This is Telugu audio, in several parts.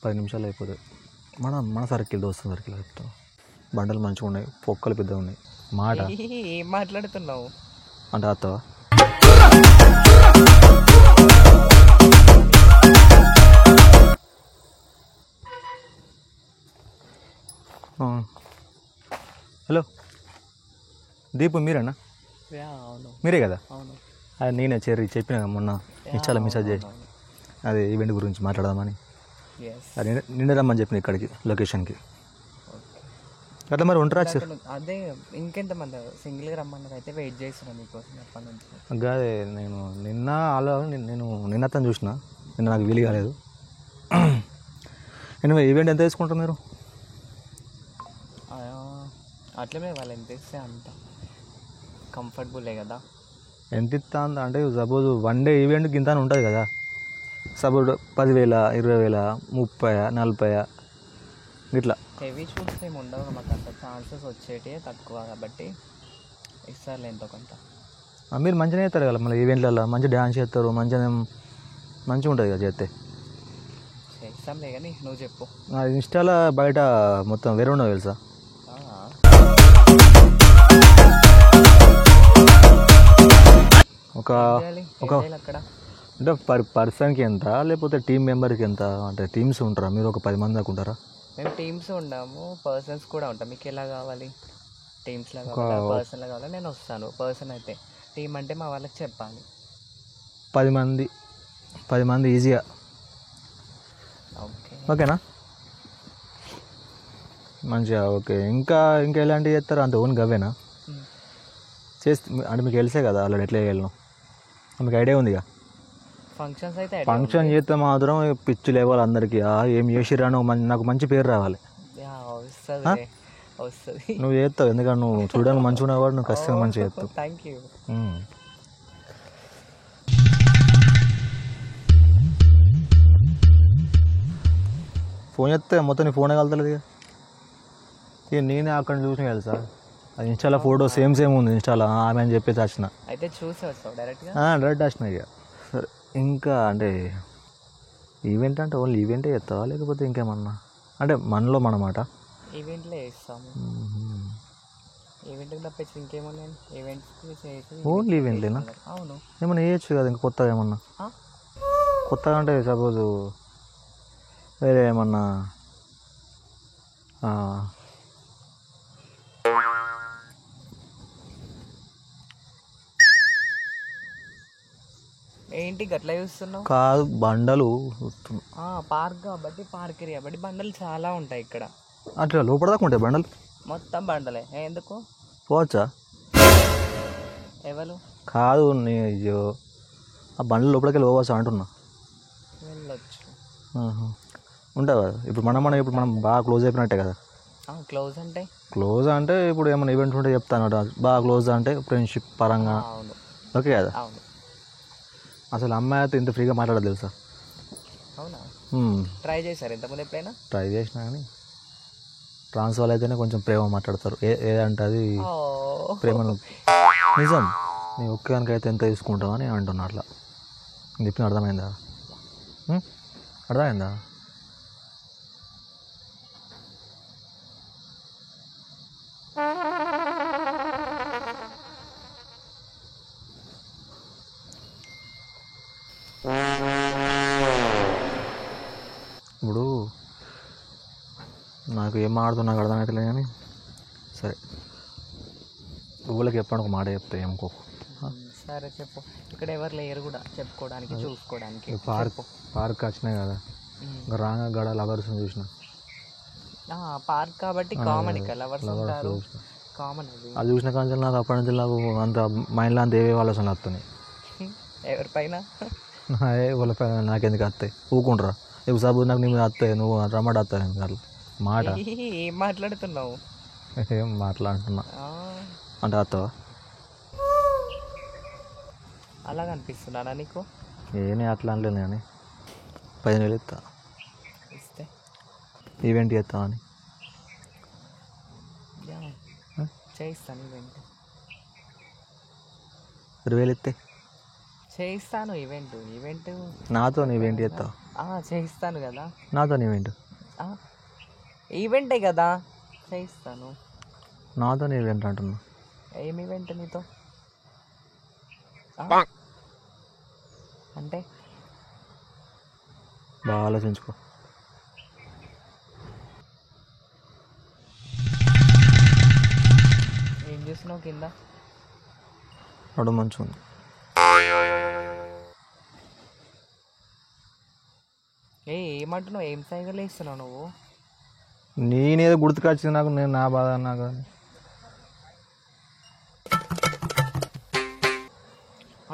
10 నిమిషాలు అయిపోతుంది. మన సర్కిల్ దోస్తు సర్కిల్ చెప్తాం. బండలు మంచిగా ఉన్నాయి, పొక్కలు పెద్దగా ఉన్నాయి. మాట ఏం మాట్లాడుతున్నావు అంటే అత్తవా? హలో దీపు మీరేనా? అవును మీరే కదా? అవును అది నేనే చెప్పిన మొన్న ఇన్స్టాలో మెసేజ్ చేసి అది ఈవెంట్ గురించి మాట్లాడదామని. అది నిన్న రమ్మని చెప్పిన ఇక్కడికి లొకేషన్కి. అట్లా మరి ఉంటారా సార్? అదే ఇంకెంతమంది సింగిల్గా రమ్మన్నారు, అయితే వెయిట్ చేస్తున్నాను మీకోసం ఎప్పటి నుంచి. అదే నేను నిన్న అతను చూసిన, నిన్న నాకు వీలు కాలేదు. నేను ఈవెంట్ ఎంత తీసుకుంటారు మీరు? అట్లనే వాళ్ళు ఎంత ఇస్తే అంత కంఫర్టబులే కదా. ఎంత ఇస్తా అంటే సపోజ్ 1 డే ఈవెంట్కి ఇంత ఉంటుంది కదా. సపోజ్ 10,000, 20,000, 30, 40 ఇట్లా. హెవీ షూట్స్ ఏమి ఉండవు మాకు, అంత ఛాన్సెస్ వచ్చేటి తక్కువ కాబట్టి ఇస్తారులే ఎంతో కొంత. మీరు మంచిగా చేస్తారు కదా మళ్ళీ ఈవెంట్లలో, మంచిగా డ్యాన్స్ చేస్తారు, మంచిగా ఉంటుంది కదా చేస్తే. చేస్తాంలే కానీ నువ్వు చెప్పు. ఇన్స్టాలో బయట మొత్తం వేరే ఉండవు తెలుసా? ఒక అక్కడ అంటే పర్సన్కి ఎంత, లేకపోతే టీం మెంబర్కి ఎంత? అంటే టీమ్స్ ఉంటారా మీరు? ఒక 10 మంది దాకా ఉంటారా? మేము టీమ్స్ ఉన్నాము, పర్సన్స్ కూడా ఉంటాం. మీకు ఎలా కావాలి? టీమ్స్లో కావాలా, పర్సన్లో కావాలా? నేను వస్తాను. పర్సన్ అయితే, టీం అంటే మా వాళ్ళకి చెప్పాలి. 10 మంది ఈజీగా. ఓకేనా? మంచిగా ఓకే. ఇంకా ఎలాంటివి చేస్తారు? అంత ఓన్ గవేనా చేస్తే? అంటే మీకు తెలిసే కదా అలా ఎట్లా చేయగలను, మీకు ఐడియా ఉందిగా. ఫంక్షన్స్ అయితే ఫంక్షన్ చేస్తే మాత్రం పిచ్చి లేవాలి అందరికీ. ఏం చేసిరా నాకు మంచి పేరు రావాలి. వస్తుంది. నువ్వు చేస్తావు, ఎందుకంటే నువ్వు చూడడానికి మంచిగా ఉన్నావు, నువ్వు ఖచ్చితంగా మంచిగా చేస్తావు. Thank you. ఫోన్ చేస్తే మొత్తం నీ ఫోనే కలుతలేదు ఇక. నేనే అక్కడ చూసిన తెలుసా, అది ఇన్స్టాలో ఫోటో సేమ్ ఉంది ఇన్స్టాలో. ఆమె అని చెప్పేసి వచ్చిన. అయితే చూసి వస్తావు డైరెక్ట్గా? డైరెక్ట్ వచ్చిన ఇక. సరే, ఇంకా అంటే ఈవెంట్ అంటే ఓన్లీ ఈవెంటే చేస్తావా, లేకపోతే ఇంకేమన్నా? అంటే మనలో మనమాట ఈవెంట్లే చేస్తాము. ఈవెంట్కి తప్పించి ఇంకేమన్నా? ఈవెంట్స్ చేసి ఓన్లీ ఈవెంట్లేనా? అవును. ఏమన్నా చేయొచ్చు కదా ఇంకా కొత్తగా ఏమన్నా? కొత్తగా అంటే సపోజ్ వేరే ఏమన్నా ఏంటి గట్లా చూస్తున్నావు? కాదు, బండలు పార్క్ కాబట్టి, పార్క్ ఏరియా కాబట్టి బండలు చాలా ఉంటాయి ఇక్కడ. అట్లా లోపల దాకా ఉంటాయి బండలు? మొత్తం బండలే. ఎందుకు పోవచ్చా? ఎవరు? కాదు, అయ్యో, ఆ బండ్ల లోపలికి వెళ్ళి పోవచ్చు అంటున్నా. వెళ్ళొచ్చు. ఉంటావు కదా ఇప్పుడు మనం బాగా క్లోజ్ అయిపోయినట్టే కదా. క్లోజ్ అంటే ఇప్పుడు ఏమైనా ఈవెంట్స్ ఉంటే చెప్తాను. బాగా క్లోజ్ అంటే ఫ్రెండ్షిప్ పరంగా. ఓకే కదా. అసలు అమ్మాయి అయితే ఇంత ఫ్రీగా మాట్లాడదు తెలుసా. అవునా? ట్రై చేశారు ఇంతకుముందు ఎప్పుడైనా? ట్రై చేసినా కానీ ట్రాన్స్ వాళ్ళు అయితేనే కొంచెం ప్రేమ మాట్లాడతారు. ఏదంటే అది ప్రేమ. నిజం, నీ ఒక్కదానికైతే ఎంత తీసుకుంటావు అని అంటున్నా. అట్లా చెప్పిన అర్థమైందా? అర్థమైందా? ఇప్పుడు నాకు ఏం మాట్లాడుతున్నా నాకు అర్థమవుతలేదు కానీ సరే, ఊళ్ళకి చెప్పండి, ఒక మాట చెప్తా ఏమనుకో. సరే చెప్పు. ఇక్కడ ఎవరు లేరు కూడా చెప్పుకోవడానికి, చూసుకోవడానికి. పార్క్ వచ్చినాయి కదా, రాగా గడ లవర్స్ చూసిన. పార్క్ కాబట్టి కామన్, ఇక్కడ లవర్స్ కామన్. అది చూసిన కానీ నాకు అప్పటి నుంచి నాకు అంత మైండ్లో అంత ఏవే ఆలోచనలు వస్తున్నాయి. ఎవరిపైన? వాళ్ళపైన నాకెందుకు వస్తాయి? ఊకుంటారా? ఇప్పుడు సపోజ్ నాకు నీ మీద వస్తాయి, నువ్వు రమ్మడి వస్తాయి అట్లా మాట. ఏం మాట్లాడుతున్నావు? ఏం మాట్లాడుతున్నా అంటే వస్తావా? అలాగ అనిపిస్తున్నానా నీకు? ఏనే అట్లా అనలేదు కానీ 15,000 ఇస్తా. ఇస్తే ఈవెంట్ చేస్తామని చేయిస్తాను. ఈవెంట్ 20,000 ఇస్తే చేయిస్తాను. ఈవెంట్ నాతో ఈవెంట్ చేస్తావు? చేయిస్తాను కదా. నాతో ఈవెంట్ ఈవెంటే కదా చేయిస్తాను. నాతో ఈవెంట్ అంటున్నా. ఏం ఈవెంట్ నీతో అంటే? బాగా ఆలోచించుకో. ఏం చేస్తున్నావు కింద? నడు మంచిగా ఉంది. ఏమంటున్నావు? ఏం సైకిల్ వేస్తున్నావు నువ్వు? నేనేదో గుర్తుకొచ్చింది నాకు, నేను నా బాధ నాకు.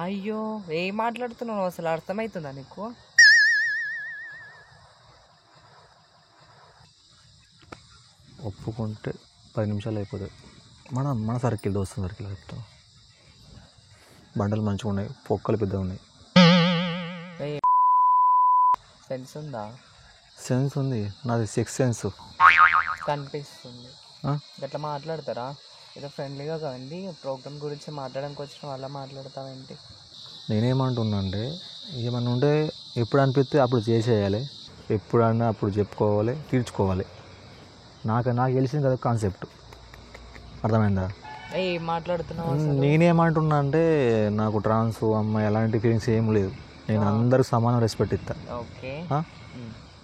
అయ్యో ఏం మాట్లాడుతున్నావు అసలు? అర్థమవుతుందా నీకు? ఒప్పుకుంటే 10 నిమిషాలు అయిపోతుంది. మన సర్కిల్, దోస్తు సర్కిల్ చెప్తాం. బండలు మంచిగా ఉన్నాయి, పొక్కలు పెద్దగా ఉన్నాయి. సెన్స్ ఉందా? సెన్స్ ఉంది, నాది 6 సెన్స్ కనిపిస్తుంది. గట్లా మాట్లాడతారా? ఏదో ఫ్రెండ్లీగా కావండి, ప్రోగ్రామ్ గురించి మాట్లాడడానికి వచ్చిన వాళ్ళ మాట్లాడతావేంటి? నేనేమంటున్నా అంటే, ఏమన్నా ఉంటే ఎప్పుడు అనిపిస్తే అప్పుడు చేసేయాలి, ఎప్పుడన్నా అప్పుడు చెప్పుకోవాలి, తీర్చుకోవాలి. నాకు తెలిసింది కదా కాన్సెప్ట్, అర్థమైందా? ఏం మాట్లాడుతున్నావు? నేనేమంటున్నా అంటే, నాకు ట్రాన్స్ అమ్మాయి అలాంటి ఫీలింగ్స్ ఏం లేదు. నేను అందరికి సమానం రెస్పెక్ట్ ఇస్తా. ఓకే.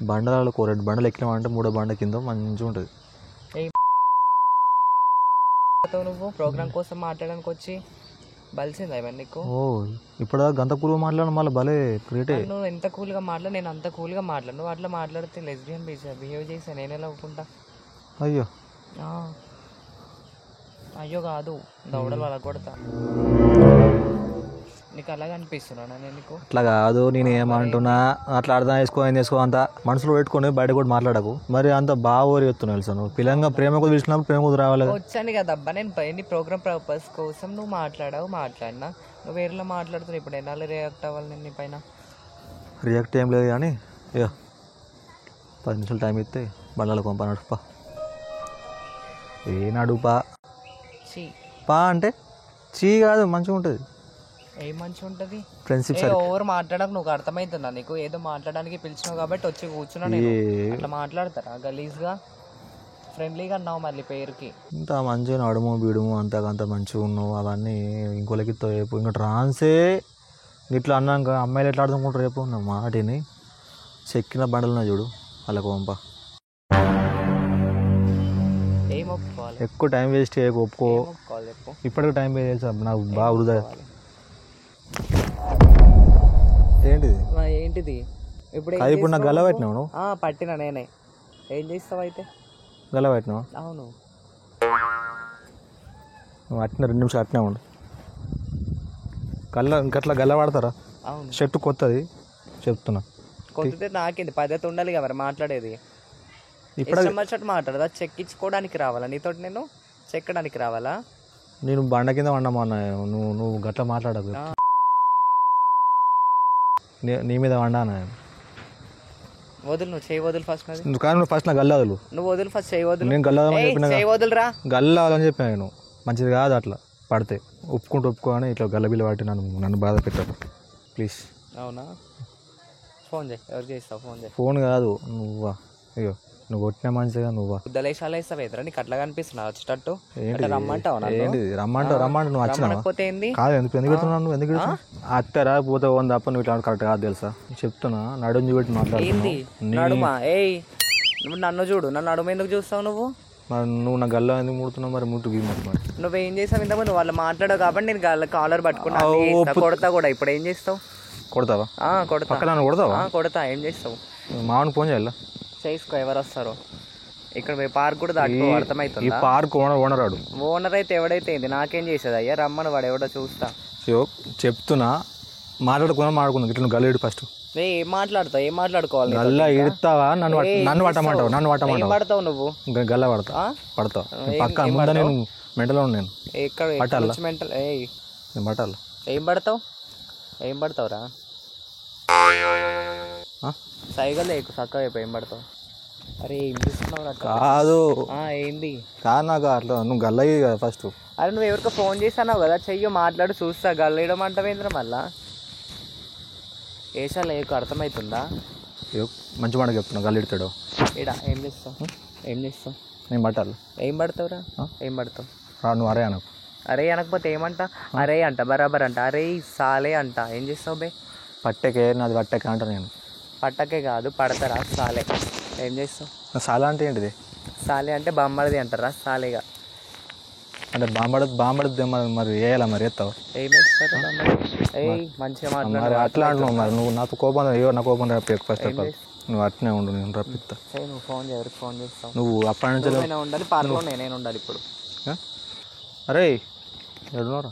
బండలలో 2 బండలు ఎక్కినామంటే 3వ బండ కింద మంచిగా ఉంటుంది. నువ్వు ప్రోగ్రామ్ కోసం మాట్లాడడానికి వచ్చి బలిసిందా ఇవన్నీ నీకు? ఇప్పుడు గంత కూల్గా మాట్లాడు, మళ్ళీ భలే గ్రేటే. నువ్వు ఎంత కూల్గా మాట్లాడు, నేను అంత కూల్గా మాట్లాడు. నువ్వు అట్లా మాట్లాడితే లెస్బియన్ బిహేవ్ చేసా నేను ఎలా ఒప్పుకుంటా? అయ్యో అయ్యో కాదు, దౌడలు అలా కొడతా. నీకు అలాగే అనిపిస్తున్నా నేను? నీకు అట్లా కాదు, నేను ఏమంటున్నా అట్లా అర్థం చేసుకో అంత మనసులో పెట్టుకొని బయట కూడా మాట్లాడకు. మరి అంత బాగా ఓరి చెప్తున్నావు తెలుసా నువ్వు? పిల్లంగా ప్రేమ కొద్ది పిలిచినప్పుడు ప్రేమ కొద్ది రావాలి. వచ్చాను కదా అబ్బా, నేను ఎన్ని ప్రోగ్రామ్ పర్పస్ కోసం నువ్వు మాట్లాడినా నువ్వు వేరేలా మాట్లాడుతున్నావు. ఇప్పుడు ఎన్నాళ్ళు రియాక్ట్ అవ్వాలి నేను నీ పైన? రియాక్ట్ ఏం లేదు కానీ ఇక 10 నిమిషాలు టైం ఇస్తే బండ్లలో కొంప నడుపా. ఏ నడుపా పా అంటే చీ కాదు, మంచిగా ఉంటుంది. ఏం మంచిగా ఉంటుంది? ఫ్రెండ్షిప్ ఓవర్ మాట్లాడక నువ్వు అర్థమవుతుందా నీకు? ఏదో మాట్లాడడానికి పిలిచినావు కాబట్టి వచ్చి కూర్చున్నా. నేను అట్లా మాట్లాడతారా గలీజ్గా? ఫ్రెండ్లీగా అన్నావు మళ్ళీ పేరుకి. ఇంత మంచిగా నడుము బిడుము అంతకంత మంచిగా ఉన్నావు, అవన్నీ ఇంకోలకి రేపు ఇంకా ట్రాన్సే ఇట్లా అన్నాక అమ్మాయిలు ఎట్లా ఆడుతుంటారు రేపు నా మాటిని. చెక్కిన బండలున్నా చూడు అలా పంప. ఏం ఒప్పుకోవాలి? ఎక్కువ టైం వేస్ట్ చేయకు, ఒప్పుకో. ఇప్పటికి టైం వేస్ట్ తెలుసా నాకు బాగా వృధా. ఏంటిది ఇప్పుడు నాకు గల్ల పెట్టినావు నువ్వు? పట్టినా నేనే. ఏం చేస్తావు అయితే? గల్ల పెట్టినావు? అవును. నువ్వు అట్టిన 2 నిమిషాలు అట్నే ఉండు. ఇంకట్లా గల్ల వాడతారా? అవును. షర్టు కొత్తది చెప్తున్నా. కొత్తది నాకేంది, పద్ధతి ఉండాలి కదా మాట్లాడేది. ఇప్పుడు మాట్లాడదా? చెక్కించుకోవడానికి రావాలా నీతోటి? నేను చెక్కడానికి రావాలా? నేను బండ కింద వండమన్నా, నువ్వు గట్లా మాట్లాడదు. నీ మీద వండానా? వదులు, నువ్వు చేయి వదులు ఫస్ట్. కానీ నువ్వు ఫస్ట్ నా గల్ల వదులు. నువ్వు వదులు ఫస్ట్, చేయి వదులు. నేను గల్లాలని చెప్పిన, వదులురా. గల్లాలని చెప్పాను నేను. మంచిది కాదు అట్లా పడితే. ఒప్పుకోని ఇట్లా గల్లబిల్ల పట్టి నన్ను బాధ పెట్టాను ప్లీజ్. అవునా? ఫోన్ చేయి. ఎవరు చేస్తావు? ఫోన్ చేయి. ఫోన్ కాదు, నువ్వా? అయ్యో నువ్వు కొట్టిన మంచిగా నువ్వా? ఉద్దలేశాలు వేస్తావు ఎదురా? నీకు అట్లా కనిపిస్తున్నావు వచ్చేటట్టు? రమ్మంటావు నువ్వు వచ్చినా కాదు. ఎందుకు పెడుతున్నావు నువ్వు? ఎందుకు అత్తరా పోతే పోని తప్ప నువ్వు ఇట్లా కరెక్ట్ కాదు తెలుసా? చెప్తున్నా, నడుము చూపెట్టి మాట్లాడుతుంది. నువ్వు నన్ను చూడు, నన్ను నడుము ఎందుకు చూస్తావు నువ్వు? మరి నువ్వు నా గల్ల ఎందుకు ముడుతున్నావు? మరి ముట్టు మరి నువ్వేం చేసావు? ఇంత నువ్వు వాళ్ళు మాట్లాడావు కాబట్టి నేను గల్ల కాలర్ పట్టుకున్నా. కొడతా కూడా. ఇప్పుడు ఏం చేస్తావు? కొడతావా? కొడతా. కొడతావా? కొడతా. ఏం చేస్తావు? మామూలు ఫోన్ చేయాలా? చేసుకో. ఎవరు వస్తారో ఇక్కడ పార్క్ కూడా దాటుకో. అర్థమవుతుంది? ఈ పార్క్ ఓనర్ వాడు. ఓనర్ అయితే ఎవడైతే ఏంది, నాకేం చేసేది అయ్యా? రమ్మని వాడు ఎవడో చూస్తా. చెప్తున్నా, మాట్లాడుకుందాం. ఇట్లా గల్లేడు ఫస్ట్. ఏం మాట్లాడతావు? ఏం మాట్లాడుకోవాలి? గల్ల ఇడతావా? నన్ను పట్టమంటావు? పడతావు నువ్వు? గల్ల పడతావు పక్క ముందు. నేను మెంటలో నేను ఎక్కడ మెంటల్? నేను పట్టాలి. ఏం పడతావురా? సైకిల్ ఎక్కువ చక్కగా అయిపోయి ఏం పడతావు? అరే ఏం చూస్తున్నావు? కాదు ఏంది కాదు, నాకు అట్లా నువ్వు గల్ల కదా ఫస్ట్. అరే నువ్వు ఎవరికో ఫోన్ చేస్తావు కదా, చెయ్యి మాట్లాడి చూస్తా. గల్ల వేయడం అంటావేంద్ర మళ్ళా? ఏషాలు ఎక్కువ అర్థమవుతుందా? మంచి మాట చెప్తున్నా గల్లిడతాడు ఇడా ఏం చేస్తావు ఏం చేస్తావు నేను పట్టాలి ఏం పడతావురా ఏం పడతావు నువ్వు అరే అనకు అరే అనకపోతే ఏమంట అరే అంట బరాబర్ అంట అరే సాలే అంట ఏం చేస్తావు బే పట్టకే నాది పట్టకే అంట నేను పట్టకే కాదు పడతారా సాలే ఏం చేస్తావు సాలా అంటే ఏంటిది సాలే అంటే బామ్మడిది అంటారా సాలేగా అంటే బాంబడద్దు మరి వేయాలా మరి ఎత్తావు ఏం వేస్తారు మంచిగా మరి మాట్లాడు అట్లా అంటున్నావు మరి నువ్వు నాకు కోపం నా కోపం రప్పి ఫస్ట్ ఆఫ్ ఆల్ నువ్వు అట్నే ఉండు నేను రప్పిస్తా నువ్వు ఫోన్ ఎవరికి ఫోన్ చేస్తావు నువ్వు అప్పటి నుంచి నేనే ఉండాలి పార్లో నేనే ఉండాలి ఇప్పుడు అరే ఎడున్నారా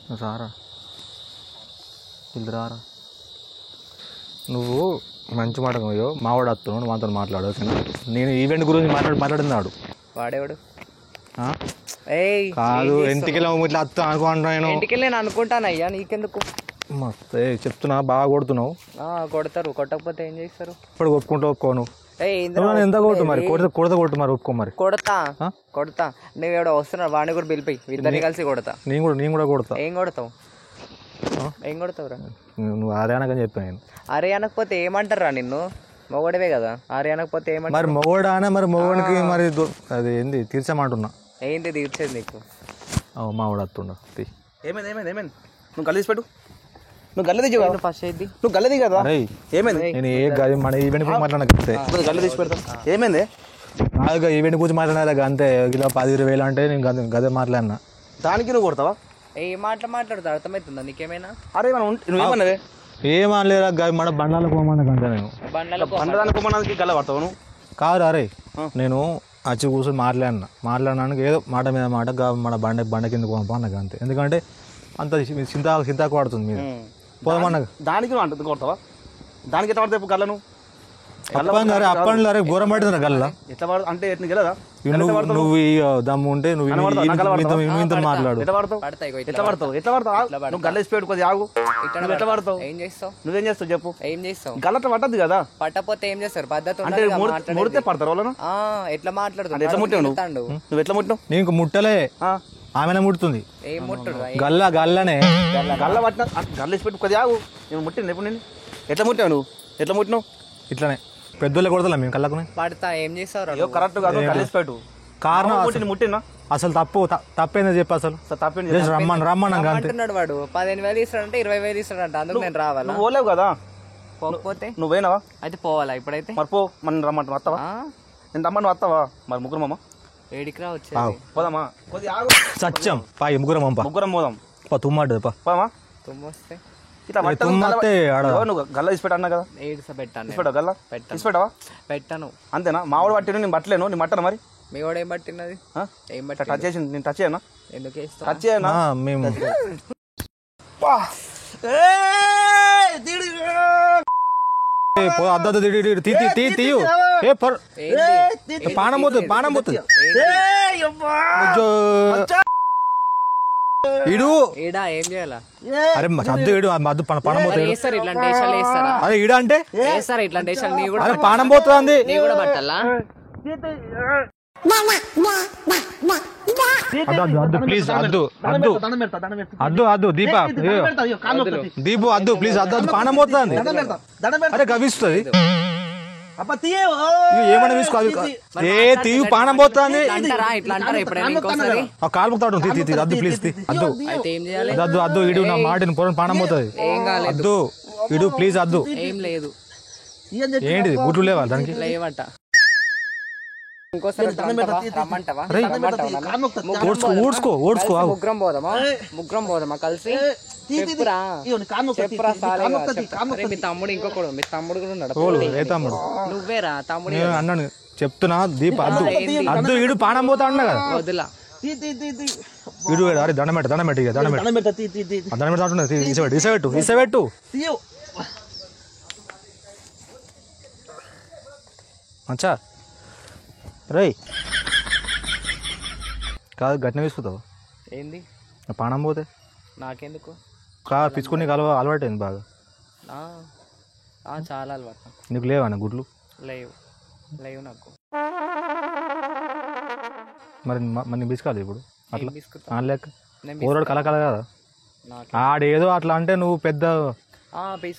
నువ్వు సారా రారా నువ్వు మంచి మాట అయ్యో మావాడు వస్తున్నావు నువ్వు అంతా మాట్లాడు ఓకేనా నేను ఈవెంట్ గురించి మాట్లాడుతున్నాడు వాడేవాడు కాదు ఇంటికి ఇట్లా వస్తా అనుకుంటున్నాను ఇంటికి నేను అనుకుంటాను అయ్యా నీకెందుకు మస్తే చెప్తున్నా బాగా కొడుతున్నావు కొడతారు కొట్టకపోతే ఏం చేస్తారు ఇప్పుడు ఒప్పుకోను ఎంత కొట్టు మరి కొడత మరి ఒప్పుకో మరి కొడతా నువ్వు ఎవడో వస్తున్నావు వాడిని కూడా పిలిపి ఇద్దరిని కలిసి కొడతా నేను కూడా కొడతా ఏం కొడతావు ఏం కొడతావురా నువ్వు అరే అనకని చెప్పాను నేను అరే అనకపోతే ఏమంటారా నిన్ను మొగడవే కదా అరే అనకపోతే ఏమంటారు మరి మొగోడా అనే మరి మొగోడికి మరి అది ఏంది తీర్చామంటున్నా ఏంటి తీర్చేది నీకు మావాడు వస్తుండ ఏమైంది నువ్వు గల్లీ పెట్టు నువ్వు గల్ల దిగి ఫస్ట్ అయింది నువ్వు గల్ల దిగి కదా ఏమైంది నేను ఏ గది మన ఈవెంట్ గురించి మాట్లాడక గల్ల తీసి పెడతా ఏమైంది కాదుగా ఈవెంట్ గురించి మాట్లాడాలి అంతే ఇలా 10,000 అంటే నేను గదే మాట్లాడినా దానికి నువ్వు కొడతావా ఏ మాట్లాడుతా అర్థమవుతుందా నీకేమైనా అరే మనం నువ్వేమన్నావే ఏమనలేరా మన బండాలకు పోమన్నది అంతే నేను బండదానికి పోమన్నానికి గల్ల పడతావు నువ్వు కాదు అరే నేను వచ్చి కూర్చొని మాట్లాడినానికి ఏదో మాట మీద మాట మన బండ కింద పోమన్నది అంతే ఎందుకంటే అంత చింతాకు పడుతుంది మీద పోదమన్నది దానికి నువ్వు అంటుంది కొడతావా దానికి ఎట్లా పడతావు గల్ల నువ్వు అప్పండి అరే ఘోరం పడుతున్నా గల్లా ఎట్లా పడతావు అంటే ఎట్లా గెలదా నువ్వు దమ్ము ఉంటే నువ్వు ఇంత మాట్లాడు ఎట్లా పడతావు నువ్వు గల్ల వేసి పెట్టుకోది ఆగు నువ్వు ఎట్లా పడతావు ఏం చేస్తావు నువ్వేం చేస్తావు చెప్పు ఏం చేస్తావు గల్లట పట్టద్దు కదా పట్టపోతే ఏం చేస్తారు పద్ధతి అంటే ముడితే పడతారు వాళ్ళను ఎట్లా మాట్లాడుతాడు ఎట్లా ముట్టావు నువ్వు ఎట్లా ముట్టినావు నీకు ముట్టలే ఆమెనే ముడుతుంది ఏం ముట్టుడు గల్లనే గల్ల పట్టిన గల్ల వేసి పెట్టుకోది ఆగు నేను ముట్టిన ఎప్పుడు నేను ఎట్లా ముట్టావు నువ్వు ఎట్లా ముట్టినావు ఇట్లానే పెద్దోళ్ళే కొడతలే మేము కళ్ళకునే పడతా ఏం చేస్తావు కరెక్ట్ కాదు కలిసి పెట్టు కారణం ముట్టినా అసలు తప్పేందో చెప్పు అసలు తప్పేంది రమ్మన్నాడు వాడు 15,000 ఇస్తాడంటే 20,000 ఇస్తాడంట అందుకు నేను రావాలా నువ్వు పోలేవు కదా పోకపోతే నువ్వేనావా అయితే పోవాలా ఇప్పుడైతే మరి పో మనం రమ్మంటు వస్తావా నేను రమ్మని వస్తావా మరి ముగ్గురు మామ ఏడికి రా వచ్చేది పోదామా కొద్ది ఆగు సత్యం పాయి ముగ్గురం పోదాం తుమ్మాడు పోదామా తుమ్మొస్తే ఇట్లా నువ్వు గల్ల తీసి పెట్టా కదా పెట్టాను గల్ల పెట్టావా పెట్టాను అంతేనా మావాడు పట్టిను నేను పట్టలేను నేను పట్టను మరి మీ వాడు ఏం పట్టినది ఏం పట్టి టచ్ చేసి నేను టచ్ చేయనా ఎందుకు వేస్తావు టచ్ చేయనా మేము అద్దు తీయు పానం పోతుంది ఇడు ఈడా ఏం చేయాలా అరే అద్దు ఇడు అద్దు పానం పోతుంది వేస్తారు ఇట్లాంటి వేషాలు వేస్తారా అరే ఇడ అంటే వేస్తారా ఇట్లాంటి వేషాలు నీ కూడా అరే పానం పోతుంది నీ కూడా పట్టాలా అద్దు ప్లీజ్ అద్దు దీపు అద్దు ప్లీజ్ అద్దు పానం పోతుంది అరే గవిస్తుంది ఏమన్నా తీసుకో తీయు పానం పోతుంది కాలు ముక్తాడు అద్దు ప్లీజ్ అద్దు ఇడు నా మాటిని పొరం పానం పోతుంది అద్దు ఇడు ప్లీజ్ అద్దు ఏం లేదు ఏంటిది గుడ్లు లేవా దానికి లేవట ఇంకోసారి రమ్మంటావా ముగ్గురం పోదామా కలిసి చెప్పురా మీ తమ్ముడు ఇంకొకడు మీ తమ్ముడు కూడా ఉన్నాడు నువ్వేరా తమ్ముడు అన్నాను చెప్తున్నా దీప అద్దు ఇడు పానం పోతా అన్నా కదా వదిలా ఇడు అరే దండమెట్టు ఇసబెట్టు అచ్చా రై కాదు గట్టిన వేసుకుతావు ఏంది పానం పోతే నాకెందుకు పిచ్చుకుని అలవాటు అయింది బాగా చాలా అలవాటు నీకు లేవా గుడ్లు లేవు నాకు మరి పిచ్చుకోవాలి ఇప్పుడు అట్లా లేక ఊరోడు కలకల కదా ఆడేదో అట్లా అంటే నువ్వు పెద్ద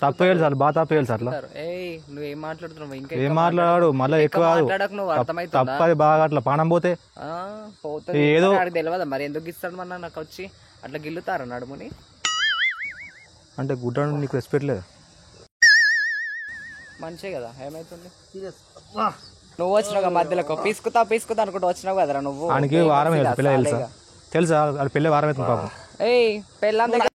తప్పేయాలి సార్, బాగా తప్పేయాలి సార్. నువ్వేం మాట్లాడుతున్నావు? ఇంకా ఏం మాట్లాడాడు మళ్ళీ ఎక్కువ నువ్వు అర్థమవుతుందా? తప్పది బాగా అట్లా పానం పోతే ఏదో తెలియదా మరి ఎందుకు ఇస్తాడు మన నాకు వచ్చి అట్లా గిల్లుతారు నడుముని అంటే గుడ్డ నీకు రెస్పెక్ట్ లేదు. మంచిగా కదా, ఏమైతుంది? నువ్వు వచ్చినావు మధ్యలో పీసుకుతా అనుకుంటూ వచ్చినావు కదరా నువ్వు. ఆయనకి వారం పిల్ల తెలుసా పెళ్ళి వారం అవుతుంది పాపం. పెళ్ళాం దగ్గర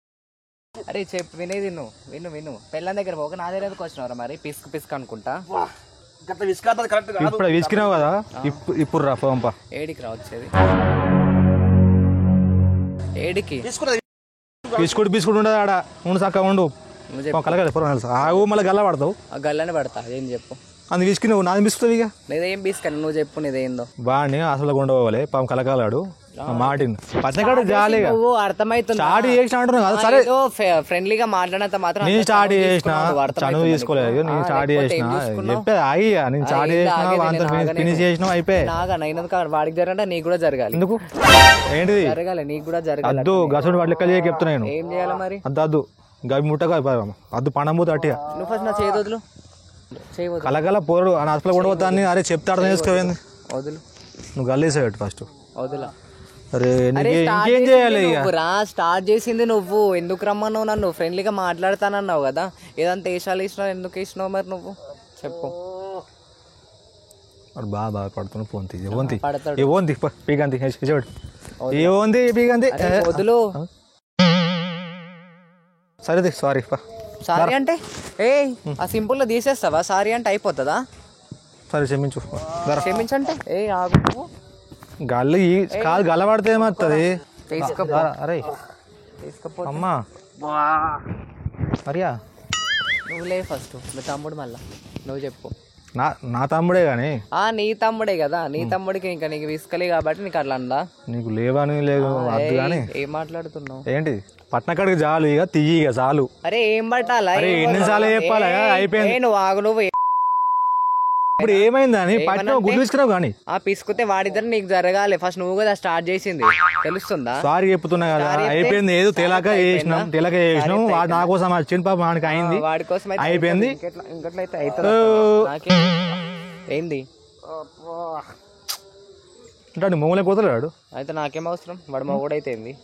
అరే చెప్పు వినేది విను పెళ్ళాం దగ్గర పోక నా దగ్గర ఎందుకు వచ్చినావురా మరి? పిసుకు అనుకుంటా. ఇప్పుడు విసికినావు కదా, ఇప్పుడు రా పంప. ఏడికి రా వచ్చేది? ఏడికి బిస్కుట్ ఉండదు ఆడ, ఉండు చక్కగా ఉండు. కలగదు ఆగు, మళ్ళీ గల్ల పడతావు. గల్లనే పడతా, ఏం చెప్పు. అది విసికి నువ్వు నాది బిసుకుతావు. ఇక నేదేం బిస్కని నువ్వు చెప్పు, నీదేందో. బాగా అసలు కొండవాలి పాపం కలకాలాడు మాటిని పచ్చకాడు జాలీగా అర్థమైతుంది. స్టార్ట్ చేసిన అంటున్నావు కదా, సరే ఫ్రెండ్లీగా మాట్లాడినంత మాత్రం నేను స్టార్ట్ చేసిన చనువు తీసుకోలేదు. నేను స్టార్ట్ చేసిన చెప్పే అయ్యా, నేను స్టార్ట్ చేసిన ఫినిష్ చేసిన అయిపోయి. వాడికి జరగంటే నీకు కూడా జరగాలి. ఎందుకు ఏంటిది జరగాలి, నీకు కూడా జరగాలి. అద్దు గసుడు వాటి లెక్క చెప్తున్నాను. ఏం చేయాలి మరి? అద్దు గవి ముట్టగా అద్దు పండమూత అట్టిగా. నువ్వు ఫస్ట్ నా చేయదు కలగల పోరు అని అసలు కూడా పోతాన్ని. అరే చెప్తే అర్థం చేసుకోవేంది? వదులు, నువ్వు గల్లేసావు ఫస్ట్. వదులా. అరే ఇంకేం చేయాలి? స్టార్ట్ చేసింది నువ్వు. ఎందుకు రమ్మన్నావు నన్ను? ఫ్రెండ్లీగా మాట్లాడతానన్నావు కదా, ఏదంతా వేసాలు వేసినావు, ఎందుకు వేసినావు మరి నువ్వు చెప్పు. బాగా పడుతున్నావు. ఫోన్ తీసి పీగంతి ఏముంది పీగంతి వదులు. సరే సారీ సారీ అంటే ఆ సింపుల్ లో తీసేస్తావా? సారీ అంటే అయిపోతుందా? సరే క్షమించంటే ఆగు. నువ్వు గల్లు కాదు గల్ల పడితే ఏమవుతుంది? అరే అమ్మా మరియా నువ్వు లే ఫస్ట్. మీ తమ్ముడు మళ్ళా నువ్వు చెప్పు. నా తమ్ముడే గాని. నీ తమ్ముడే కదా, నీ తమ్ముడికి ఇంకా నీకు విసుకలే కాబట్టి నీకు అట్లా అందా. నీకు లేవని లేదు వద్దు కానీ. ఏం మాట్లాడుతున్నావు? ఏంటి పట్నకాడికి చాలు, ఇక తీయి ఇక చాలు. అరే ఏం పట్టాలా? ఎన్నిసార్లు చెప్పాలా? అయిపోయింది. నువ్వు ఆగు. నువ్వు ఇప్పుడు ఏమైందని పట్టిన గుడ్డు తీసుకురావు కానీ పిసుకుతే వాడిద్దరు నీకు జరగాలి. ఫస్ట్ నువ్వు కదా స్టార్ట్ చేసింది, తెలుస్తుందా? సారీ చెప్తున్నా కదా, అయిపోయింది. ఏదో తెలక చేసినాం వాడు నా కోసం వచ్చింది పాప, వాడికి అయింది, వాడి కోసం అయిపోయింది. ఇంకట్లయితే అవుతుంది. ఏంది అంటే మొగలే పోతలేడు. అయితే నాకేం అవసరం? వాడు మొగుడైతే ఏంది?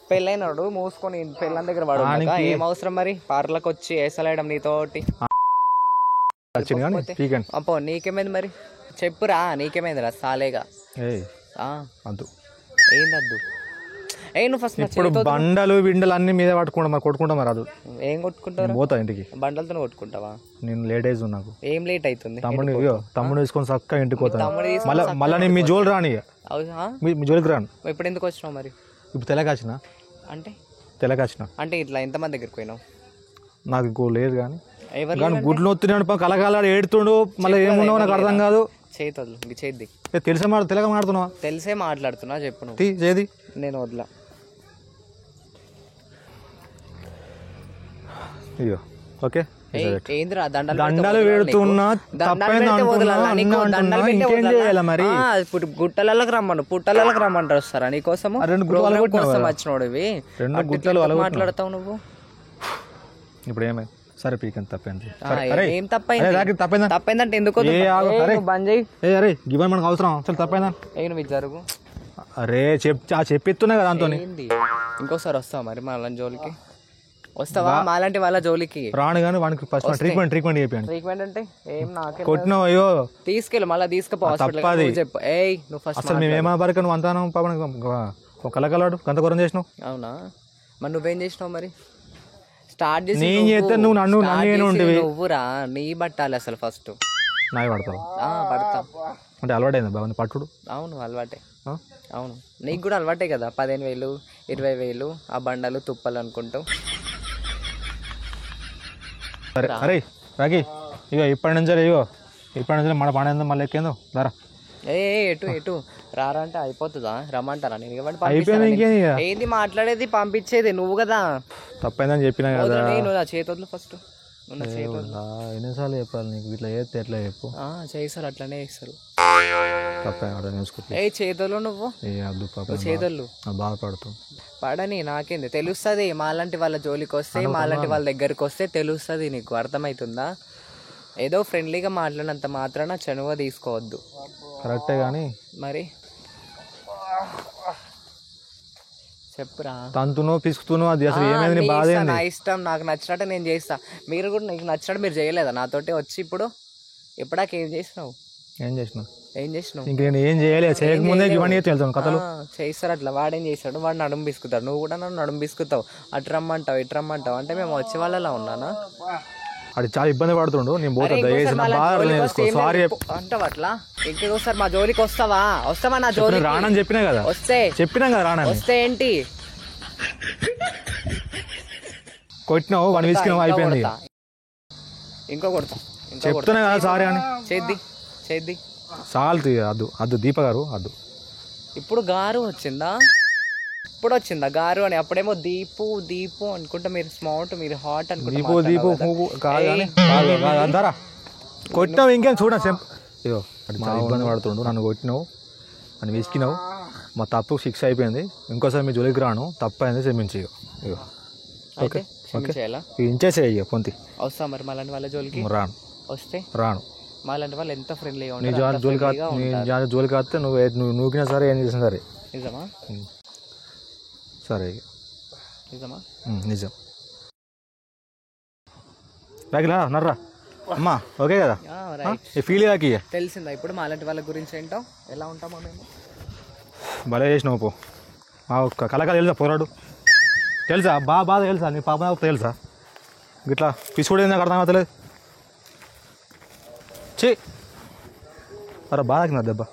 పెళ్ళైనాడు మూసుకొని పెళ్ళని దగ్గర వాడు ఏం అవసరం మరి? పార్లకు వచ్చి వేసలేయడం నీతోటి. అప్పో నీకేమైంది మరి? చెప్పురా, నీకేమైందిరా సాలేగా? అద్దు ఏందద్దు? నువ్వు ఫస్ట్ ఇప్పుడు బండలు బిండలు అన్ని మీద పట్టుకుంటా మరి కొట్టుకుంటా మరి. అది ఏం కొట్టుకుంటావు? పోతా ఇంటికి. బండలతో కొట్టుకుంటావా? నేను లేట్ అవుతుంది నాకు. ఏం లేట్ అవుతుంది? తమ్ముడు తీసుకొని చక్కగా ఇంటికి పోతాను. మళ్ళీ నేను మీ జోలు రాని, మీ జోలికి రాను. ఇప్పుడు ఎందుకు వచ్చినావు మరి? ఇప్పుడు తెలకాచిన అంటే ఇట్లా ఎంతమంది దగ్గరికి పోయినావు? నాకు ఇంకో లేదు కానీ గుడ్లు వస్తున్నాడు కలకాలాడు ఏడుతుండు. మళ్ళీ ఏమున్నావు నాకు అర్థం కాదు. చేతి చేద్ది తెలిసే తెలక మాడుతున్నావా? తెలిసే మాట్లాడుతున్నా, చెప్పు నువ్వు. చేది నేను వదిలా. ఇయ్యో ఓకే. ఏంద్రా దండాలు పెడుతున్నా, ఇంకేం చేయాలి మరి? ఇప్పుడు గుట్టలకి రమ్మను, పుట్టలకి రమ్మంటారు వస్తారా నీకోసం? కోసం వచ్చినోడు ఇవి 2 గుట్టలు మాట్లాడతావు నువ్వు. ఇప్పుడు ఏమైంది? సరే పీకని తప్పైంది. ఏం తప్పైందంటే ఎందుకు బంద్ చేయి? అరే గివన్ మనకు అవసరం అసలు తప్పైందా? నువ్వు జరుగు. అరే చెప్పిస్తున్నా కదా దాంతో. ఇంకోసారి వస్తావా మరి మాలాంటి జోలికి? వస్తావా మాలాంటి వాళ్ళ జోలికి? రాను కానీ వానికి ఫస్ట్ ట్రీట్మెంట్ చెప్పాను. ట్రీట్మెంట్ అంటే ఏం? నాకే కొట్టినావు. అయ్యో తీసుకెళ్ళి మళ్ళీ తీసుకుపో హాస్పిటల్. చెప్పు. నువ్వు ఫస్ట్ అసలు మేమేమా బరక నువ్వు అంతా పాప కలకలాడు గంతకూరం చేసినావు. అవునా? మరి నువ్వేం చేసినావు మరి? స్టార్ట్ చేసి నేను చేస్తే నువ్వు నన్ను నువ్వురా నీ పట్టాలి అసలు ఫస్ట్. నాయ పడతావు? పడతా. అంటే అలవాటైంది బాగుంది పట్టుడు? అవును అలవాటే. అవును నీకు కూడా అలవాటే కదా. 15,000 20,000 ఆ బండలు తుప్పలు అనుకుంటావు. సరే అరే రాకి ఇప్పటి నుంచి మన పని మళ్ళీ ఎక్కేందో ధర. ఎటు రారా అంటే అయిపోతుందా? రమ్మంటారా? నేను ఏంది మాట్లాడేది పంపించేది నువ్వు కదా. తప్పైందని చెప్పినా కదా. నేను నా చేతులు ఫస్ట్ ఎన్నిసార్లు చెప్పాలి నీకు? ఇట్లా చేస్తే ఎట్లా చెప్పు? చేస్తారు అట్లనే చేస్తారు. తప్పే అర్థం చేసుకో. ఏ చేతులు నువ్వు ఏ అద్దు పాప చేతులు బాధపడుతావు. పడని నాకేంది తెలుస్తుంది. మాలాంటి వాళ్ళ జోలికి వస్తే మాలాంటి వాళ్ళ దగ్గరికి వస్తే తెలుస్తుంది నీకు, అర్థమవుతుందా? ఏదో ఫ్రెండ్లీగా మాట్లాడినంత మాత్రాన చనువ తీసుకోవద్దు. కరెక్టే కానీ మరి చెప్పురా. తంతునో పిసుకుతునో అది అసలు ఏమైంది నీ బాధ ఏంది? నా ఇష్టం, నాకు నచ్చినట్టు నేను చేస్తా. మీరు కూడా నీకు నచ్చినట్టు మీరు చేయలేదా నాతోటి వచ్చి? ఇప్పుడు ఎప్పటిదాకా ఏం చేసినావు? ఏం చేసినావు? ఏం చేసినావు? ఇంక నేను ఏం చేయలేదు. చేయకముందే ఇవన్నీ తెలుసు కథలు చేస్తారు అట్లా. వాడేం చేస్తాడు? వాడు నడుము బిసుకుతాడు, నువ్వు కూడా నన్ను నడుము బిసుకుతావు. అటు రమ్మంటావు ఇటు రమ్మంటావు అంటే మేము వచ్చే వాళ్ళలా ఉన్నానా? అది చాలా ఇబ్బంది పడుతుండు. నేను పోతా దయచేసి నా బాధ అర్థం చేసుకో. సారీ అంటావు అట్లా. ఇంకొకసారి మా జోలికి వస్తావా నా జోలికి? రానని చెప్పినా కదా, చెప్పినా కదా రానని. వస్తే ఏంటి కొట్టినావు వాడిని విసికినావు అయిపోయింది. ఇంకో కొడతా. చెప్తున్నా కదా సారీ అని. చేద్ది చాలు అద్దు దీప గారు అద్దు. ఇప్పుడు గారు వచ్చిందా? ఇప్పుడు వచ్చిందా గారు అని? అప్పుడేమో దీపు అనుకుంటా. మీరు స్మార్ట్, మీరు హాట్ అనుకుంటా. దీపు కొట్టినావు ఇంకేం చూడ అయ్యో అది చాలా ఇబ్బంది పడుతుండు. నన్ను కొట్టినావు, నన్ను విసికినావు, మా తప్పు 6 అయిపోయింది. ఇంకోసారి మీ జోలికి రాను, తప్పు అయింది క్షమించి. ఇగో ఓకే ఇంచేసే ఇక పొంతి వస్తా. మరి మళ్ళీ వాళ్ళ జోలికి రాను. వస్తే రాను. మళ్ళీ వాళ్ళు ఎంత ఫ్రెండ్లీగా నీ జోలికి వస్తే నువ్వు నూకినా సరే ఏం చేసినా సరే. నిజమా? సరే నిజమా? నిజం. బ్యాగ్లా నర్రా అమ్మా ఓకే కదా? ఫీల్ కాకి తెలిసిందా ఇప్పుడు మాలాంటి వాళ్ళ గురించి ఏంటో? ఎలా ఉంటామో మేము. భలే చేసినావు పో. మా కళాకారు తెలుసా పోరాడు? తెలుసా బాగా తెలుసా? నీ పాప తెలుసా? గిట్లా పిసుకుడు ఏందో అర్థం అవుతలేదు. చే అరే బాగా దెబ్బ.